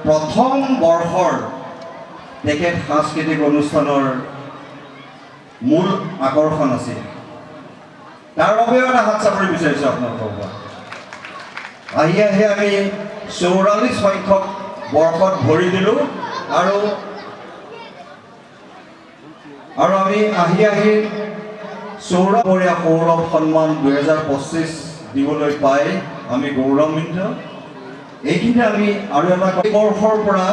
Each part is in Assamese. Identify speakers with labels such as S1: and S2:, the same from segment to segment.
S1: প্ৰথম বৰ্ষৰ তেখেত সাংস্কৃতিক অনুষ্ঠানৰ মূল আকৰ্ষণ আছিল। তাৰ বাবেও এটা হাত চাপৰি বিচাৰিছোঁ আপোনালোকৰ পৰা। আহি আহি আমি 44 সংখ্যক বৰ্ষত ভৰি দিলোঁ আৰু আমি আহি আহি সৌৰভৰীয়া সৌৰভ সন্মান 2025 দিবলৈ পাই আমি গৌৰৱান্বিত। এইখিনিতে আমি আৰু এটা বৰ্ষৰ পৰা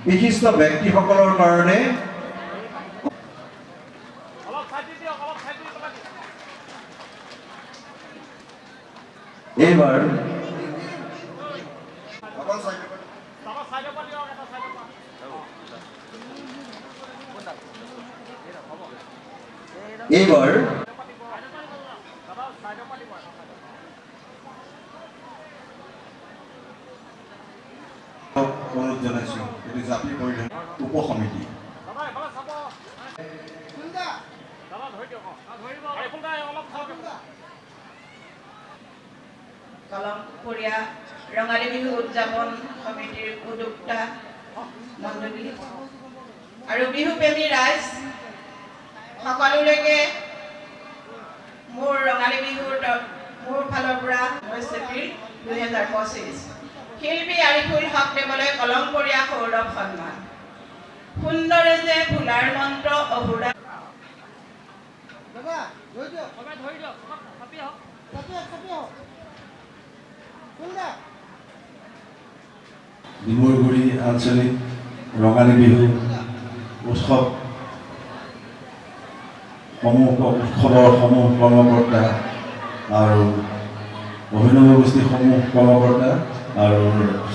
S1: বিশিষ্ট ব্যক্তিসকলৰ কাৰণে এইবাৰ অনুৰোধ জনাইছোঁ এটি জাতি পৰিধান উপসমিতি
S2: কলমপুৰীয়া ৰঙালী বিহু উদযাপন সমিতিৰ উদ্যোক্তা মণ্ডলী আৰু বিহুপ্ৰেমী ৰাইজ সকলোলৈকে মোৰ ৰঙালী বিহুৰ মোৰ ফালৰ পৰা 2025 শিল্পী আৰিফুল হক দেৱলৈ কলমপুৰীয়া সৌৰভ সন্মান। সুন্দৰে যে ফুলাৰ মন্ত্ৰ অভুৰা
S3: ডিমৰগুৰি আঞ্চলিক ৰঙালী বিহু উৎসৱৰ সমূহ কৰ্মকৰ্তা আৰু অভিনৱ গোষ্ঠীৰ সমূহ কৰ্মকৰ্তা আৰু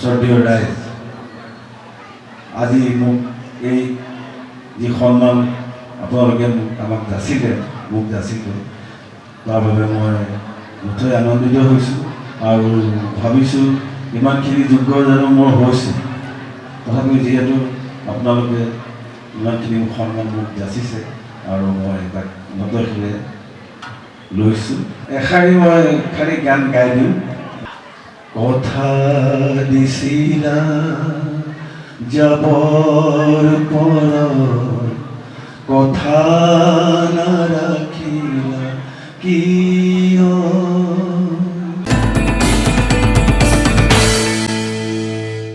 S3: শ্ৰদ্ধেয় ৰাইজ, আজি মোক এই যি সন্মান আপোনালোকে আমাক যাচিলে তাৰ বাবে মই নথৈ আনন্দিত হৈছোঁ আৰু ভাবিছোঁ ইমানখিনি যোগ্য জানো মোৰ হৈছে, তথাপি যিহেতু আপোনালোকে ইমানখিনি সন্মান মোক যাচিছে আৰু মই তাক নতশিৰে লৈছোঁ। এষাৰি মই খালি গান গাই দিওঁ। কথা দিছিলা যাবৰ পৰত, কথা নাৰাখিলা কি